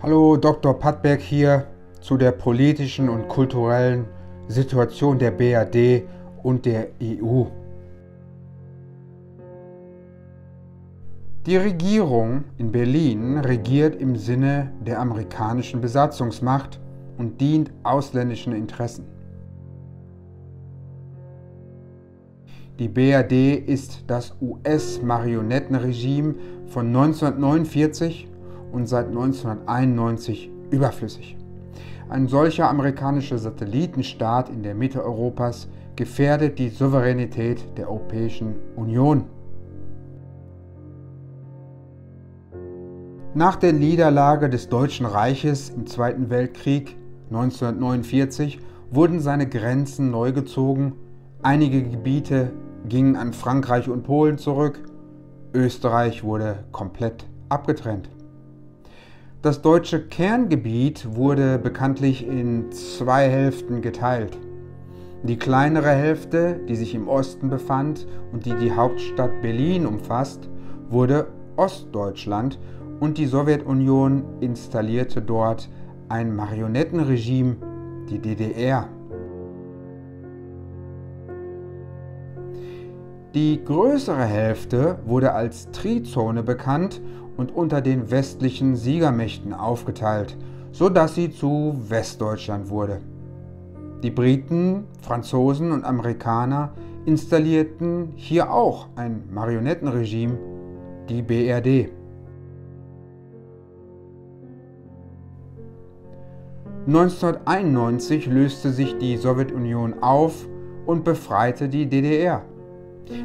Hallo, Dr. Pattberg hier zu der politischen und kulturellen Situation der BRD und der EU. Die Regierung in Berlin regiert im Sinne der amerikanischen Besatzungsmacht und dient ausländischen Interessen. Die BRD ist das US-Marionettenregime von 1949 und seit 1991 überflüssig. Ein solcher amerikanischer Satellitenstaat in der Mitte Europas gefährdet die Souveränität der Europäischen Union. Nach der Niederlage des Deutschen Reiches im Zweiten Weltkrieg 1949 wurden seine Grenzen neu gezogen, einige Gebiete gingen an Frankreich und Polen zurück, Österreich wurde komplett abgetrennt. Das deutsche Kerngebiet wurde bekanntlich in zwei Hälften geteilt. Die kleinere Hälfte, die sich im Osten befand und die Hauptstadt Berlin umfasst, wurde Ostdeutschland und die Sowjetunion installierte dort ein Marionettenregime, die DDR. Die größere Hälfte wurde als Trizone bekannt und unter den westlichen Siegermächten aufgeteilt, sodass sie zu Westdeutschland wurde. Die Briten, Franzosen und Amerikaner installierten hier auch ein Marionettenregime, die BRD. 1991 löste sich die Sowjetunion auf und befreite die DDR.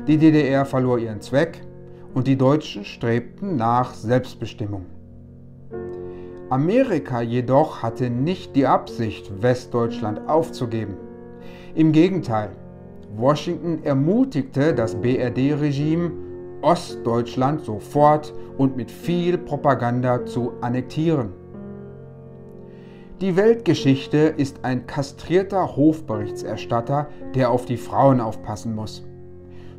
Die DDR verlor ihren Zweck und die Deutschen strebten nach Selbstbestimmung. Amerika jedoch hatte nicht die Absicht, Westdeutschland aufzugeben. Im Gegenteil, Washington ermutigte das BRD-Regime, Ostdeutschland sofort und mit viel Propaganda zu annektieren. Die Weltgeschichte ist ein kastrierter Hofberichterstatter, der auf die Frauen aufpassen muss.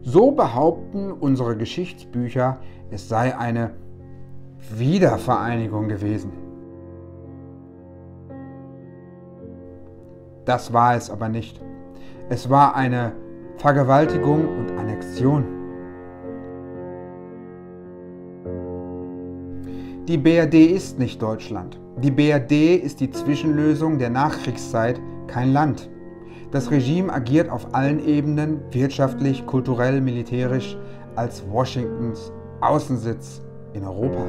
So behaupten unsere Geschichtsbücher, es sei eine Wiedervereinigung gewesen. Das war es aber nicht. Es war eine Vergewaltigung und Annexion. Die BRD ist nicht Deutschland. Die BRD ist die Zwischenlösung der Nachkriegszeit, kein Land. Das Regime agiert auf allen Ebenen, wirtschaftlich, kulturell, militärisch, als Washingtons Außensitz in Europa.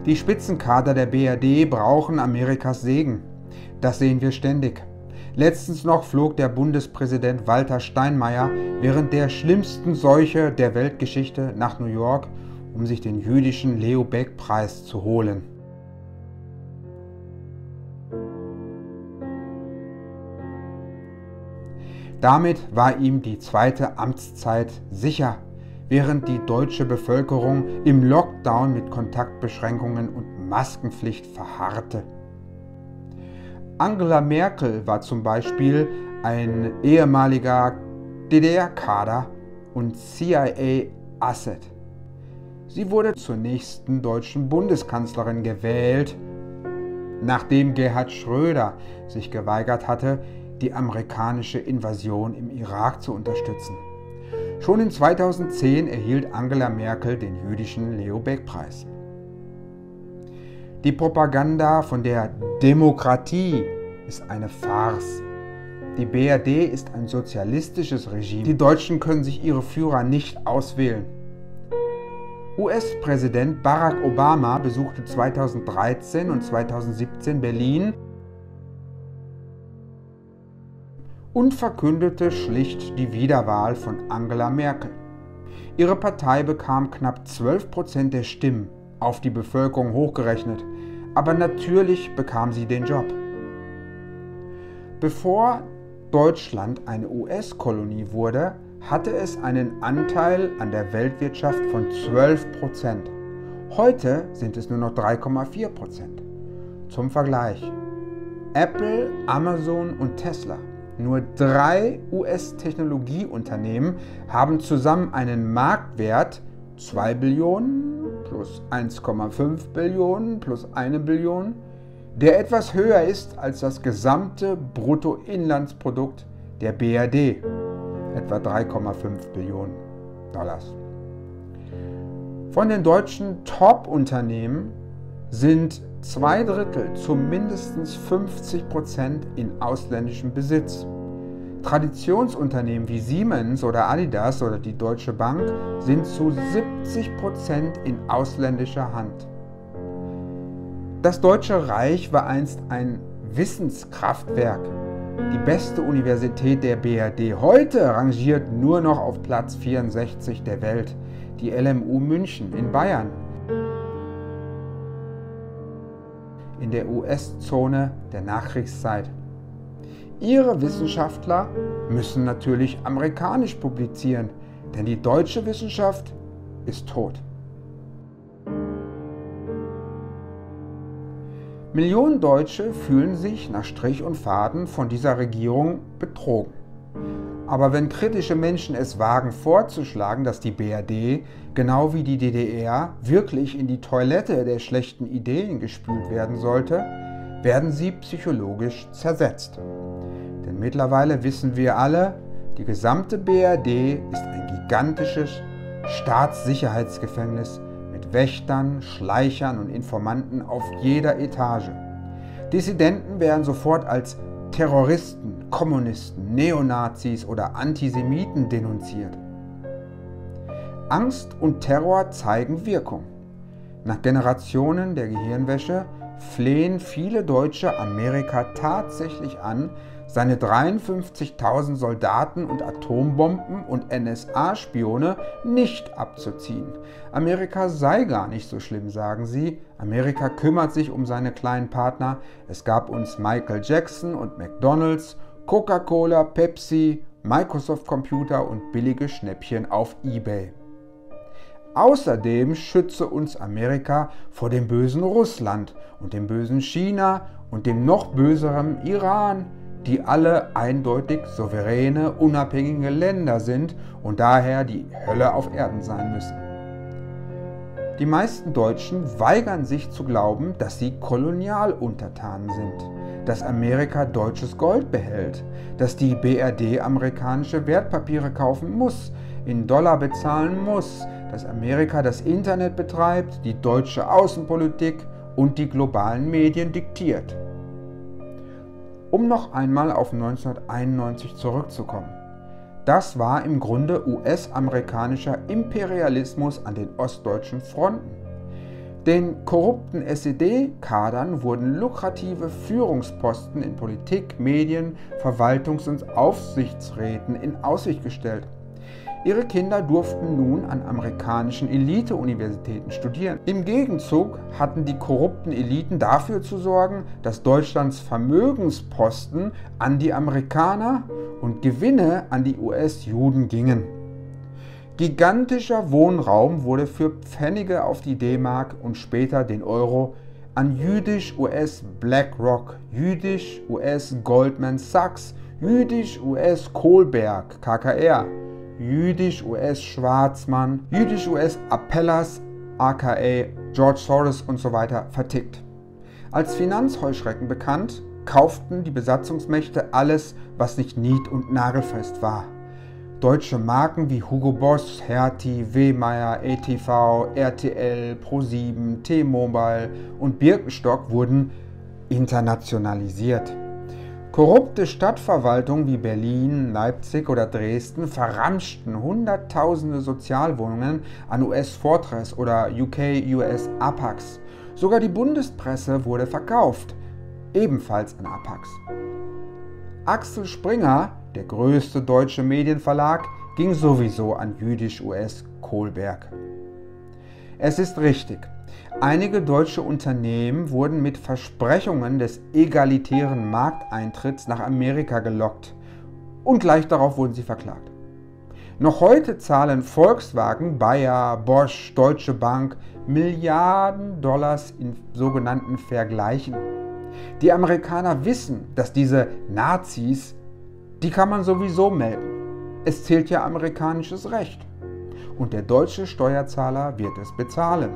Die Spitzenkader der BRD brauchen Amerikas Segen. Das sehen wir ständig. Letztens noch flog der Bundespräsident Walter Steinmeier während der schlimmsten Seuche der Weltgeschichte nach New York, um sich den jüdischen Leo Baeck-Preis zu holen. Damit war ihm die zweite Amtszeit sicher, während die deutsche Bevölkerung im Lockdown mit Kontaktbeschränkungen und Maskenpflicht verharrte. Angela Merkel war zum Beispiel ein ehemaliger DDR-Kader und CIA-Asset. Sie wurde zur nächsten deutschen Bundeskanzlerin gewählt, nachdem Gerhard Schröder sich geweigert hatte, die amerikanische Invasion im Irak zu unterstützen. Schon in 2010 erhielt Angela Merkel den jüdischen Leo Baeck-Preis. Die Propaganda von der Demokratie ist eine Farce. Die BRD ist ein sozialistisches Regime. Die Deutschen können sich ihre Führer nicht auswählen. US-Präsident Barack Obama besuchte 2013 und 2017 Berlin und verkündete schlicht die Wiederwahl von Angela Merkel. Ihre Partei bekam knapp 12% der Stimmen, auf die Bevölkerung hochgerechnet, aber natürlich bekam sie den Job. Bevor Deutschland eine US-Kolonie wurde, hatte es einen Anteil an der Weltwirtschaft von 12%. Heute sind es nur noch 3,4%. Zum Vergleich: Apple, Amazon und Tesla, nur 3 US-Technologieunternehmen, haben zusammen einen Marktwert 2 Billionen plus 1,5 Billionen plus 1 Billion, der etwas höher ist als das gesamte Bruttoinlandsprodukt der BRD, etwa 3,5 Billionen Dollars. Von den deutschen Top-Unternehmen sind 2/3 zu mindestens 50% in ausländischem Besitz. Traditionsunternehmen wie Siemens oder Adidas oder die Deutsche Bank sind zu 70% in ausländischer Hand. Das Deutsche Reich war einst ein Wissenskraftwerk, die beste Universität der BRD. Heute rangiert nur noch auf Platz 64 der Welt die LMU München in Bayern, in der US-Zone der Nachkriegszeit. Ihre Wissenschaftler müssen natürlich amerikanisch publizieren, denn die deutsche Wissenschaft ist tot. Millionen Deutsche fühlen sich nach Strich und Faden von dieser Regierung betrogen. Aber wenn kritische Menschen es wagen vorzuschlagen, dass die BRD, genau wie die DDR, wirklich in die Toilette der schlechten Ideen gespült werden sollte, werden sie psychologisch zersetzt. Denn mittlerweile wissen wir alle, die gesamte BRD ist ein gigantisches Staatssicherheitsgefängnis mit Wächtern, Schleichern und Informanten auf jeder Etage. Dissidenten werden sofort als Terroristen, Kommunisten, Neonazis oder Antisemiten denunziert. Angst und Terror zeigen Wirkung. Nach Generationen der Gehirnwäsche flehen viele Deutsche Amerika tatsächlich an, seine 53.000 Soldaten und Atombomben und NSA-Spione nicht abzuziehen. Amerika sei gar nicht so schlimm, sagen sie. Amerika kümmert sich um seine kleinen Partner. Es gab uns Michael Jackson und McDonald's, Coca-Cola, Pepsi, Microsoft Computer und billige Schnäppchen auf eBay. Außerdem schütze uns Amerika vor dem bösen Russland und dem bösen China und dem noch böseren Iran, die alle eindeutig souveräne, unabhängige Länder sind und daher die Hölle auf Erden sein müssen. Die meisten Deutschen weigern sich zu glauben, dass sie Kolonialuntertanen sind, dass Amerika deutsches Gold behält, dass die BRD amerikanische Wertpapiere kaufen muss, in Dollar bezahlen muss, dass Amerika das Internet betreibt, die deutsche Außenpolitik und die globalen Medien diktiert. Um noch einmal auf 1991 zurückzukommen. Das war im Grunde US-amerikanischer Imperialismus an den ostdeutschen Fronten. Den korrupten SED-Kadern wurden lukrative Führungsposten in Politik, Medien, Verwaltungs- und Aufsichtsräten in Aussicht gestellt. Ihre Kinder durften nun an amerikanischen Elite-Universitäten studieren. Im Gegenzug hatten die korrupten Eliten dafür zu sorgen, dass Deutschlands Vermögensposten an die Amerikaner und Gewinne an die US-Juden gingen. Gigantischer Wohnraum wurde für Pfennige auf die D-Mark und später den Euro an jüdisch-US BlackRock, jüdisch-US Goldman Sachs, jüdisch-US Kohlberg, KKR, jüdisch-US Schwarzmann, jüdisch-US Appellas, aka George Soros und so weiter vertickt. Als Finanzheuschrecken bekannt, kauften die Besatzungsmächte alles, was nicht nied- und nagelfest war. Deutsche Marken wie Hugo Boss, Hertie, Wehmeyer, ETV, RTL, ProSieben, T-Mobile und Birkenstock wurden internationalisiert. Korrupte Stadtverwaltungen wie Berlin, Leipzig oder Dresden verramschten Hunderttausende Sozialwohnungen an US-Fortress oder UK-US Apax. Sogar die Bundespresse wurde verkauft, ebenfalls an Apax. Axel Springer, der größte deutsche Medienverlag, ging sowieso an jüdisch-US Kohlberg. Es ist richtig, einige deutsche Unternehmen wurden mit Versprechungen des egalitären Markteintritts nach Amerika gelockt und gleich darauf wurden sie verklagt. Noch heute zahlen Volkswagen, Bayer, Bosch, Deutsche Bank Milliarden Dollars in sogenannten Vergleichen. Die Amerikaner wissen, dass diese Nazis, die kann man sowieso melden. Es zählt ja amerikanisches Recht. Und der deutsche Steuerzahler wird es bezahlen.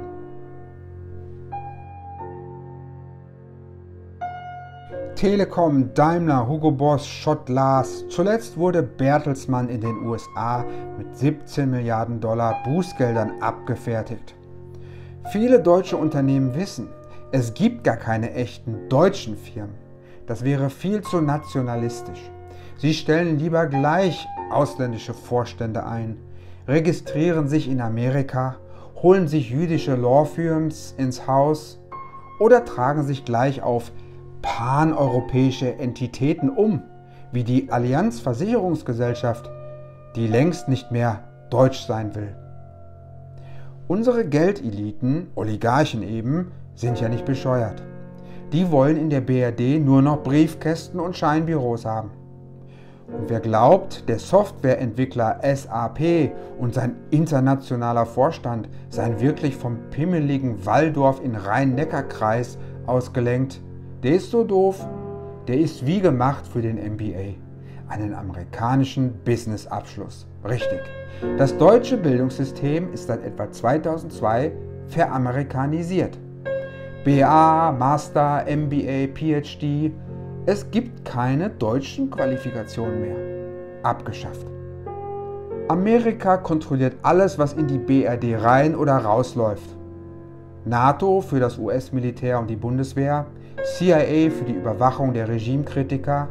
Telekom, Daimler, Hugo Boss, Schott Lars. Zuletzt wurde Bertelsmann in den USA mit 17 Milliarden Dollar Bußgeldern abgefertigt. Viele deutsche Unternehmen wissen, es gibt gar keine echten deutschen Firmen. Das wäre viel zu nationalistisch. Sie stellen lieber gleich ausländische Vorstände ein, registrieren sich in Amerika, holen sich jüdische Lawfirms ins Haus oder tragen sich gleich auf paneuropäische Entitäten um, wie die Allianz Versicherungsgesellschaft, die längst nicht mehr deutsch sein will. Unsere Geldeliten, Oligarchen eben, sind ja nicht bescheuert. Die wollen in der BRD nur noch Briefkästen und Scheinbüros haben. Und wer glaubt, der Softwareentwickler SAP und sein internationaler Vorstand seien wirklich vom pimmeligen Walldorf in Rhein-Neckar-Kreis ausgelenkt, der ist so doof, der ist wie gemacht für den MBA, einen amerikanischen Business-Abschluss. Richtig. Das deutsche Bildungssystem ist seit etwa 2002 veramerikanisiert. BA, Master, MBA, PhD, es gibt keine deutschen Qualifikationen mehr. Abgeschafft. Amerika kontrolliert alles, was in die BRD rein oder rausläuft. NATO für das US-Militär und die Bundeswehr, CIA für die Überwachung der Regimekritiker,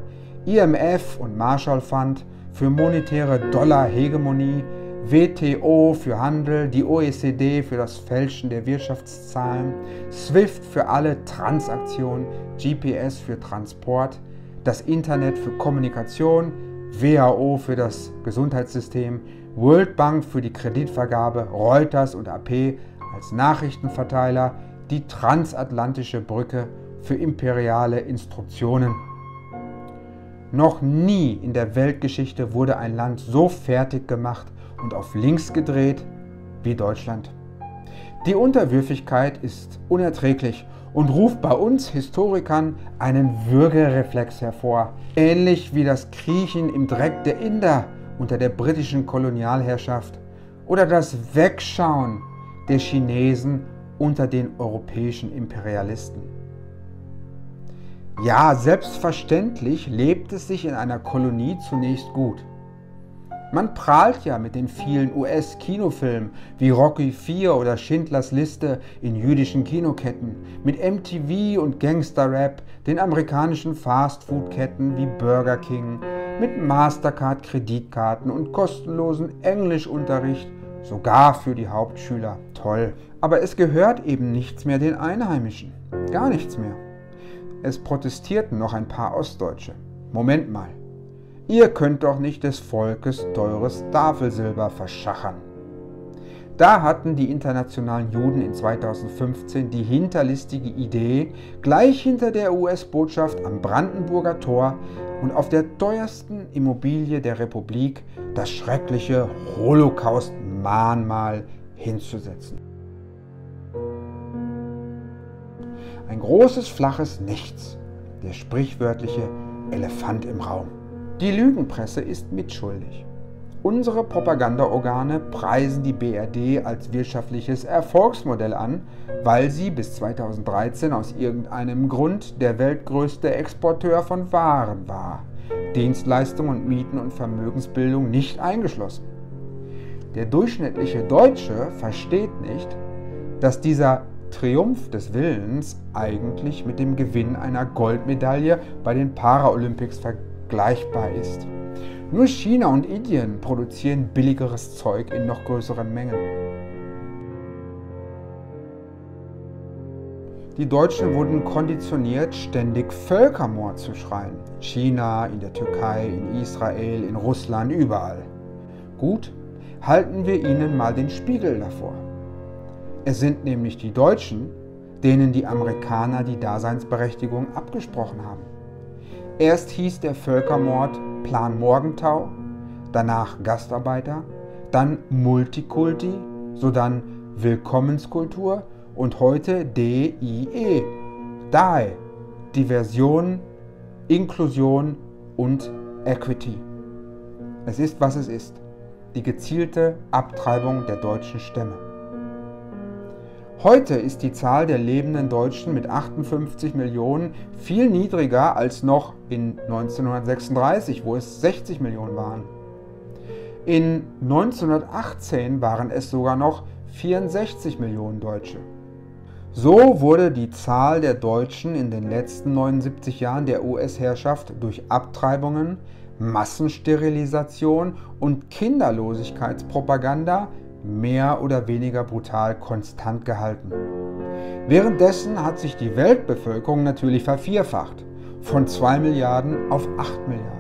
IMF und Marshall Fund für monetäre Dollar-Hegemonie, WTO für Handel, die OECD für das Fälschen der Wirtschaftszahlen, SWIFT für alle Transaktionen, GPS für Transport, das Internet für Kommunikation, WHO für das Gesundheitssystem, World Bank für die Kreditvergabe, Reuters und AP als Nachrichtenverteiler, die transatlantische Brücke für imperiale Instruktionen. Noch nie in der Weltgeschichte wurde ein Land so fertig gemacht und auf links gedreht wie Deutschland. Die Unterwürfigkeit ist unerträglich und ruft bei uns Historikern einen Würgereflex hervor, ähnlich wie das Kriechen im Dreck der Inder unter der britischen Kolonialherrschaft oder das Wegschauen der Chinesen unter den europäischen Imperialisten. Ja, selbstverständlich lebt es sich in einer Kolonie zunächst gut. Man prahlt ja mit den vielen US-Kinofilmen wie Rocky IV oder Schindlers Liste in jüdischen Kinoketten, mit MTV und Gangster-Rap, den amerikanischen Fast-Food-Ketten wie Burger King, mit Mastercard-Kreditkarten und kostenlosen Englischunterricht, sogar für die Hauptschüler. Toll. Aber es gehört eben nichts mehr den Einheimischen. Gar nichts mehr. Es protestierten noch ein paar Ostdeutsche. Moment mal. Ihr könnt doch nicht des Volkes teures Tafelsilber verschachern. Da hatten die internationalen Juden in 2015 die hinterlistige Idee, gleich hinter der US-Botschaft am Brandenburger Tor und auf der teuersten Immobilie der Republik das schreckliche Holocaust-Mahnmal hinzusetzen. Ein großes, flaches Nichts, der sprichwörtliche Elefant im Raum. Die Lügenpresse ist mitschuldig. Unsere Propagandaorgane preisen die BRD als wirtschaftliches Erfolgsmodell an, weil sie bis 2013 aus irgendeinem Grund der weltgrößte Exporteur von Waren war, Dienstleistungen und Mieten und Vermögensbildung nicht eingeschlossen. Der durchschnittliche Deutsche versteht nicht, dass dieser Triumph des Willens eigentlich mit dem Gewinn einer Goldmedaille bei den Paralympics vergleichbar ist. Nur China und Indien produzieren billigeres Zeug in noch größeren Mengen. Die Deutschen wurden konditioniert, ständig Völkermord zu schreien. China, in der Türkei, in Israel, in Russland, überall. Gut, halten wir ihnen mal den Spiegel davor. Es sind nämlich die Deutschen, denen die Amerikaner die Daseinsberechtigung abgesprochen haben. Erst hieß der Völkermord Plan Morgenthau, danach Gastarbeiter, dann Multikulti, sodann Willkommenskultur und heute DIE, DAE, Diversion, Inklusion und Equity. Es ist, was es ist, die gezielte Abtreibung der deutschen Stämme. Heute ist die Zahl der lebenden Deutschen mit 58 Millionen viel niedriger als noch in 1936, wo es 60 Millionen waren. In 1918 waren es sogar noch 64 Millionen Deutsche. So wurde die Zahl der Deutschen in den letzten 79 Jahren der US-Herrschaft durch Abtreibungen, Massensterilisation und Kinderlosigkeitspropaganda mehr oder weniger brutal konstant gehalten. Währenddessen hat sich die Weltbevölkerung natürlich vervierfacht, von 2 Milliarden auf 8 Milliarden.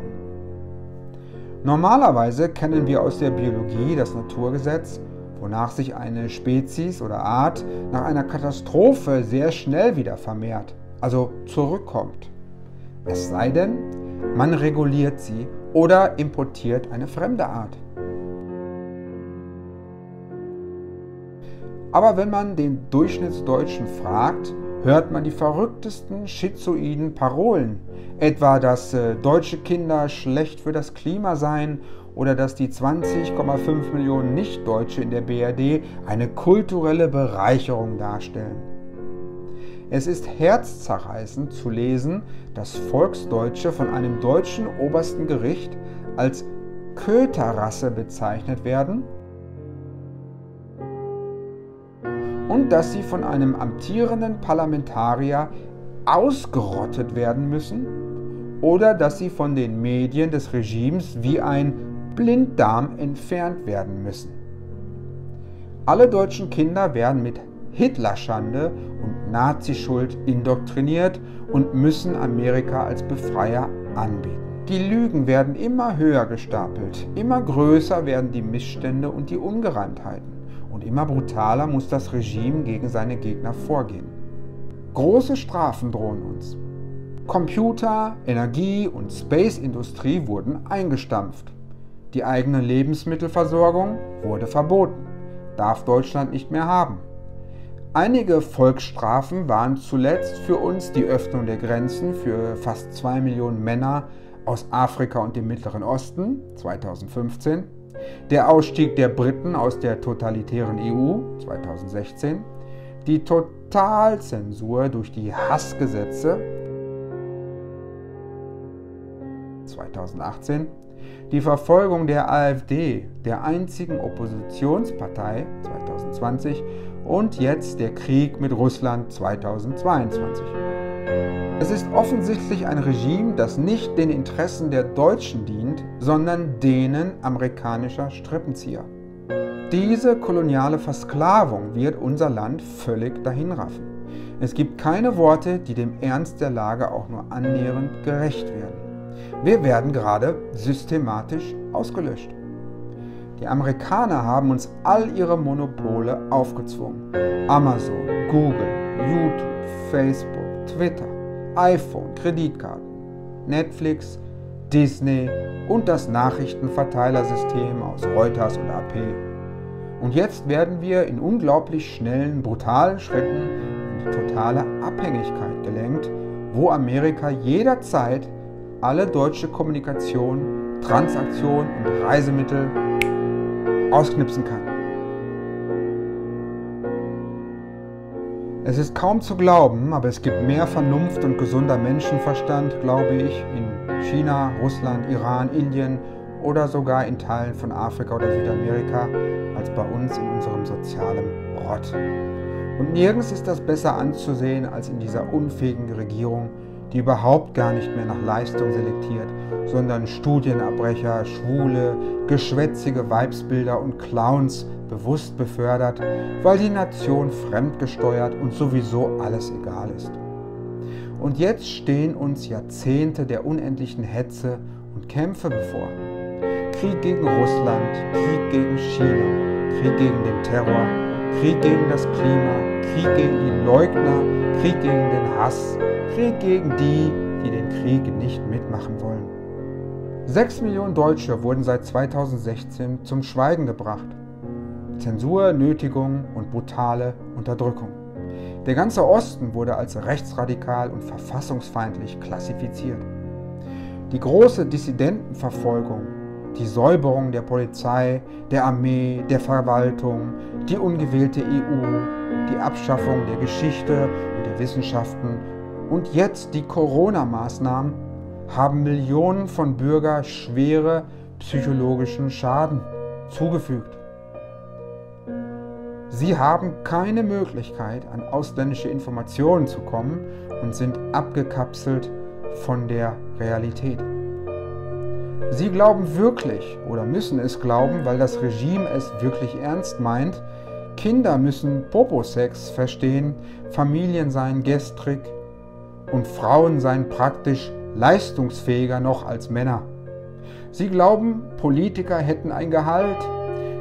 Normalerweise kennen wir aus der Biologie das Naturgesetz, wonach sich eine Spezies oder Art nach einer Katastrophe sehr schnell wieder vermehrt, also zurückkommt. Es sei denn, man reguliert sie oder importiert eine fremde Art. Aber wenn man den Durchschnittsdeutschen fragt, hört man die verrücktesten schizoiden Parolen, etwa dass deutsche Kinder schlecht für das Klima seien oder dass die 20,5 Millionen Nichtdeutsche in der BRD eine kulturelle Bereicherung darstellen. Es ist herzzerreißend zu lesen, dass Volksdeutsche von einem deutschen obersten Gericht als Köterrasse bezeichnet werden und dass sie von einem amtierenden Parlamentarier ausgerottet werden müssen oder dass sie von den Medien des Regimes wie ein Blinddarm entfernt werden müssen. Alle deutschen Kinder werden mit Hitlerschande und Nazischuld indoktriniert und müssen Amerika als Befreier anbeten. Die Lügen werden immer höher gestapelt, immer größer werden die Missstände und die Ungereimtheiten und immer brutaler muss das Regime gegen seine Gegner vorgehen. Große Strafen drohen uns. Computer-, Energie- und Space-Industrie wurden eingestampft. Die eigene Lebensmittelversorgung wurde verboten, darf Deutschland nicht mehr haben. Einige Volksstrafen waren zuletzt für uns die Öffnung der Grenzen für fast 2 Millionen Männer aus Afrika und dem Mittleren Osten 2015, der Ausstieg der Briten aus der totalitären EU 2016, die Totalzensur durch die Hassgesetze 2018, die Verfolgung der AfD, der einzigen Oppositionspartei 2020 und jetzt der Krieg mit Russland 2022. Es ist offensichtlich ein Regime, das nicht den Interessen der Deutschen dient, sondern denen amerikanischer Strippenzieher. Diese koloniale Versklavung wird unser Land völlig dahinraffen. Es gibt keine Worte, die dem Ernst der Lage auch nur annähernd gerecht werden. Wir werden gerade systematisch ausgelöscht. Die Amerikaner haben uns all ihre Monopole aufgezwungen. Amazon, Google, YouTube, Facebook, Twitter, iPhone, Kreditkarten, Netflix, Disney und das Nachrichtenverteilersystem aus Reuters und AP. Und jetzt werden wir in unglaublich schnellen, brutalen Schritten in die totale Abhängigkeit gelenkt, wo Amerika jederzeit alle deutsche Kommunikation, Transaktionen und Reisemittel ausknipsen kann. Es ist kaum zu glauben, aber es gibt mehr Vernunft und gesunder Menschenverstand, glaube ich, in China, Russland, Iran, Indien oder sogar in Teilen von Afrika oder Südamerika als bei uns in unserem sozialen Rott. Und nirgends ist das besser anzusehen als in dieser unfähigen Regierung, die überhaupt gar nicht mehr nach Leistung selektiert, sondern Studienabbrecher, Schwule, geschwätzige Weibsbilder und Clowns bewusst befördert, weil die Nation fremdgesteuert und sowieso alles egal ist. Und jetzt stehen uns Jahrzehnte der unendlichen Hetze und Kämpfe bevor. Krieg gegen Russland, Krieg gegen China, Krieg gegen den Terror, Krieg gegen das Klima, Krieg gegen die Leugner, Krieg gegen den Hass, Krieg gegen die, die den Krieg nicht mitmachen wollen. 6 Millionen Deutsche wurden seit 2016 zum Schweigen gebracht. Zensur, Nötigung und brutale Unterdrückung. Der ganze Osten wurde als rechtsradikal und verfassungsfeindlich klassifiziert. Die große Dissidentenverfolgung, die Säuberung der Polizei, der Armee, der Verwaltung, die ungewählte EU die Abschaffung der Geschichte und der Wissenschaften und jetzt die Corona-Maßnahmen haben Millionen von Bürgern schwere psychologischen Schaden zugefügt. Sie haben keine Möglichkeit, an ausländische Informationen zu kommen und sind abgekapselt von der Realität. Sie glauben wirklich oder müssen es glauben, weil das Regime es wirklich ernst meint, Kinder müssen Poposex verstehen, Familien seien gestrig und Frauen seien praktisch leistungsfähiger noch als Männer. Sie glauben, Politiker hätten ein Gehalt.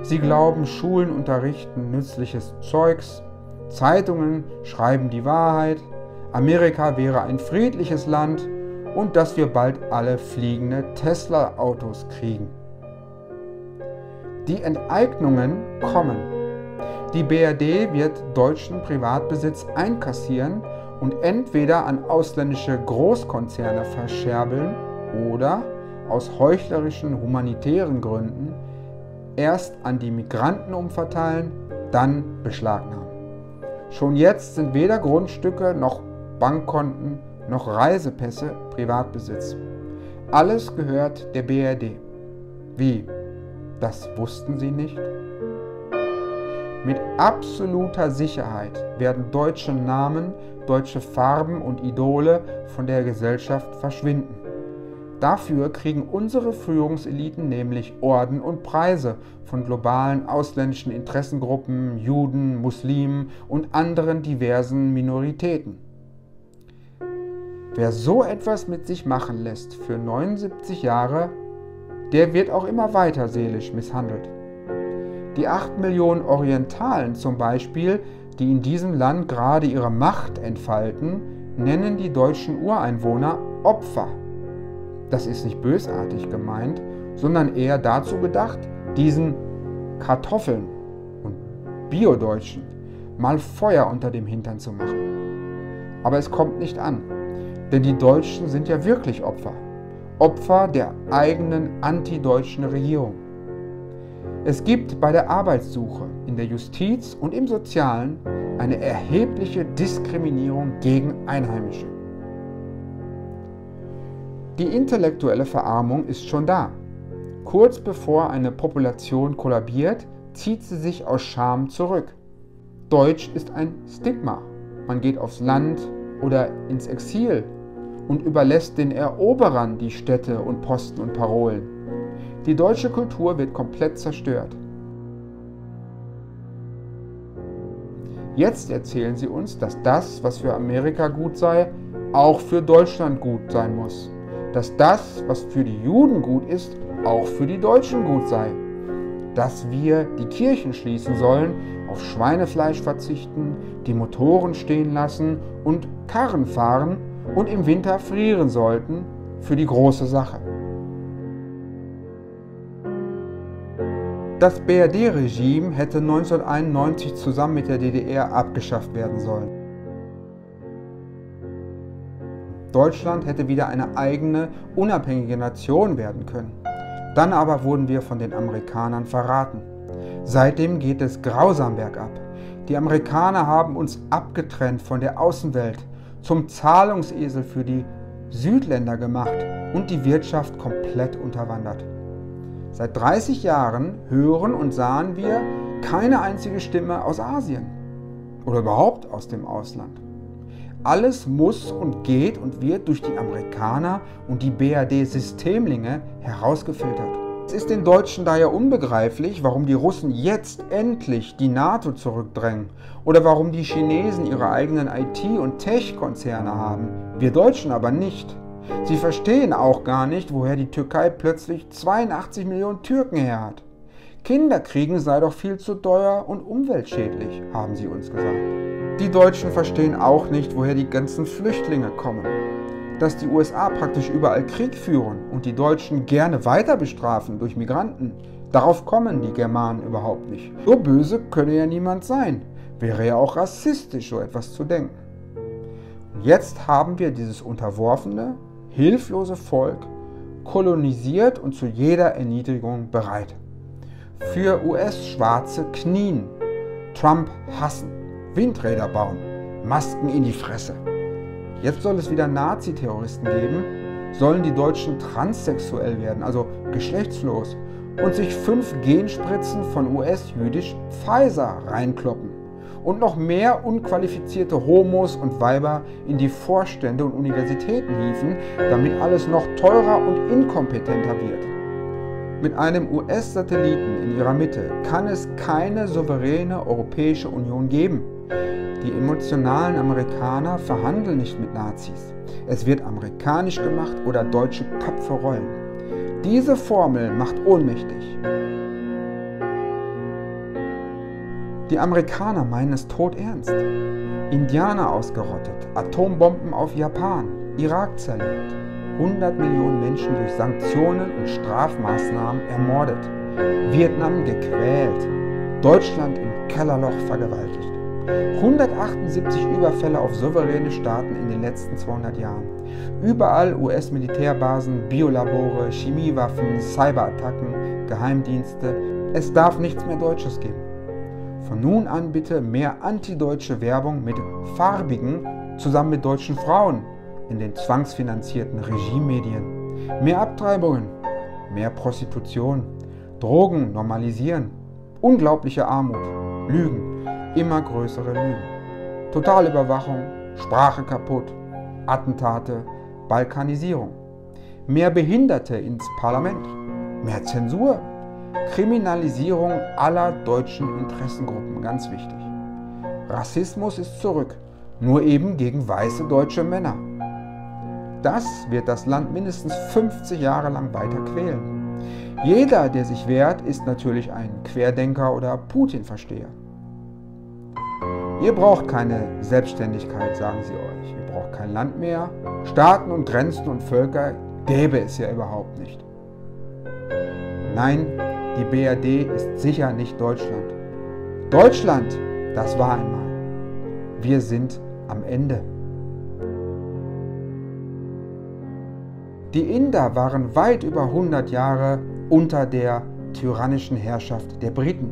Sie glauben, Schulen unterrichten nützliches Zeugs. Zeitungen schreiben die Wahrheit. Amerika wäre ein friedliches Land und dass wir bald alle fliegende Tesla-Autos kriegen. Die Enteignungen kommen. Die BRD wird deutschen Privatbesitz einkassieren und entweder an ausländische Großkonzerne verscherbeln oder aus heuchlerischen humanitären Gründen erst an die Migranten umverteilen, dann beschlagnahmen. Schon jetzt sind weder Grundstücke noch Bankkonten noch Reisepässe Privatbesitz. Alles gehört der BRD. Wie? Das wussten Sie nicht? Mit absoluter Sicherheit werden deutsche Namen, deutsche Farben und Idole von der Gesellschaft verschwinden. Dafür kriegen unsere Führungseliten nämlich Orden und Preise von globalen ausländischen Interessengruppen, Juden, Muslimen und anderen diversen Minoritäten. Wer so etwas mit sich machen lässt für 79 Jahre, der wird auch immer weiter seelisch misshandelt. Die 8 Millionen Orientalen zum Beispiel, die in diesem Land gerade ihre Macht entfalten, nennen die deutschen Ureinwohner Opfer. Das ist nicht bösartig gemeint, sondern eher dazu gedacht, diesen Kartoffeln und Bio-Deutschen mal Feuer unter dem Hintern zu machen. Aber es kommt nicht an, denn die Deutschen sind ja wirklich Opfer. Opfer der eigenen antideutschen Regierung. Es gibt bei der Arbeitssuche, in der Justiz und im Sozialen eine erhebliche Diskriminierung gegen Einheimische. Die intellektuelle Verarmung ist schon da. Kurz bevor eine Population kollabiert, zieht sie sich aus Scham zurück. Deutsch ist ein Stigma. Man geht aufs Land oder ins Exil und überlässt den Eroberern die Städte und Posten und Parolen. Die deutsche Kultur wird komplett zerstört. Jetzt erzählen sie uns, dass das, was für Amerika gut sei, auch für Deutschland gut sein muss. Dass das, was für die Juden gut ist, auch für die Deutschen gut sei. Dass wir die Kirchen schließen sollen, auf Schweinefleisch verzichten, die Motoren stehen lassen und Karren fahren und im Winter frieren sollten für die große Sache. Das BRD-Regime hätte 1991 zusammen mit der DDR abgeschafft werden sollen. Deutschland hätte wieder eine eigene, unabhängige Nation werden können. Dann aber wurden wir von den Amerikanern verraten. Seitdem geht es grausam bergab. Die Amerikaner haben uns abgetrennt von der Außenwelt, zum Zahlungsesel für die Südländer gemacht und die Wirtschaft komplett unterwandert. Seit 30 Jahren hören und sahen wir keine einzige Stimme aus Asien oder überhaupt aus dem Ausland. Alles muss und geht und wird durch die Amerikaner und die BRD-Systemlinge herausgefiltert. Es ist den Deutschen daher unbegreiflich, warum die Russen jetzt endlich die NATO zurückdrängen oder warum die Chinesen ihre eigenen IT- und Tech-Konzerne haben, wir Deutschen aber nicht. Sie verstehen auch gar nicht, woher die Türkei plötzlich 82 Millionen Türken her hat. Kinderkriegen sei doch viel zu teuer und umweltschädlich, haben sie uns gesagt. Die Deutschen verstehen auch nicht, woher die ganzen Flüchtlinge kommen. Dass die USA praktisch überall Krieg führen und die Deutschen gerne weiter bestrafen durch Migranten, darauf kommen die Germanen überhaupt nicht. So böse könne ja niemand sein. Wäre ja auch rassistisch, so etwas zu denken. Und jetzt haben wir dieses unterworfene, hilflose Volk kolonisiert und zu jeder Erniedrigung bereit. Für US-Schwarze knien, Trump hassen, Windräder bauen, Masken in die Fresse. Jetzt soll es wieder Nazi-Terroristen geben, sollen die Deutschen transsexuell werden, also geschlechtslos, und sich 5 Genspritzen von US-jüdisch Pfizer reinkloppen und noch mehr unqualifizierte Homos und Weiber in die Vorstände und Universitäten hieven, damit alles noch teurer und inkompetenter wird. Mit einem US-Satelliten in ihrer Mitte kann es keine souveräne Europäische Union geben. Die emotionalen Amerikaner verhandeln nicht mit Nazis. Es wird amerikanisch gemacht oder deutsche Köpfe rollen. Diese Formel macht ohnmächtig. Die Amerikaner meinen es todernst. Indianer ausgerottet, Atombomben auf Japan, Irak zerlegt, 100 Millionen Menschen durch Sanktionen und Strafmaßnahmen ermordet, Vietnam gequält, Deutschland im Kellerloch vergewaltigt. 178 Überfälle auf souveräne Staaten in den letzten 200 Jahren. Überall US-Militärbasen, Biolabore, Chemiewaffen, Cyberattacken, Geheimdienste. Es darf nichts mehr Deutsches geben. Von nun an bitte mehr antideutsche Werbung mit Farbigen zusammen mit deutschen Frauen in den zwangsfinanzierten Regiemedien. Mehr Abtreibungen, mehr Prostitution, Drogen normalisieren, unglaubliche Armut, Lügen. Immer größere Lügen. Totalüberwachung, Sprache kaputt, Attentate, Balkanisierung. Mehr Behinderte ins Parlament, mehr Zensur, Kriminalisierung aller deutschen Interessengruppen, ganz wichtig. Rassismus ist zurück, nur eben gegen weiße deutsche Männer. Das wird das Land mindestens 50 Jahre lang weiter quälen. Jeder, der sich wehrt, ist natürlich ein Querdenker oder Putin-Versteher. Ihr braucht keine Selbstständigkeit, sagen sie euch. Ihr braucht kein Land mehr. Staaten und Grenzen und Völker gäbe es ja überhaupt nicht. Nein, die BRD ist sicher nicht Deutschland. Deutschland, das war einmal. Wir sind am Ende. Die Inder waren weit über 100 Jahre unter der tyrannischen Herrschaft der Briten.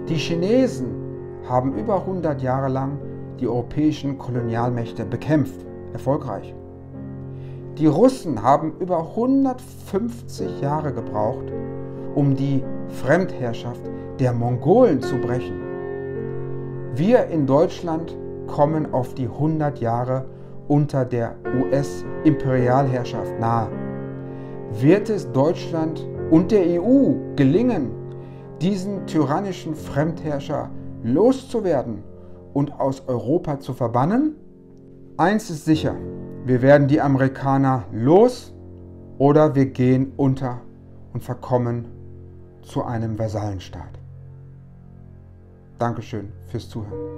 Die Chinesen haben über 100 Jahre lang die europäischen Kolonialmächte bekämpft, erfolgreich. Die Russen haben über 150 Jahre gebraucht, um die Fremdherrschaft der Mongolen zu brechen. Wir in Deutschland kommen auf die 100 Jahre unter der US-Imperialherrschaft nahe. Wird es Deutschland und der EU gelingen, diesen tyrannischen Fremdherrscher loszuwerden und aus Europa zu verbannen? Eins ist sicher, wir werden die Amerikaner los oder wir gehen unter und verkommen zu einem Vasallenstaat. Dankeschön fürs Zuhören.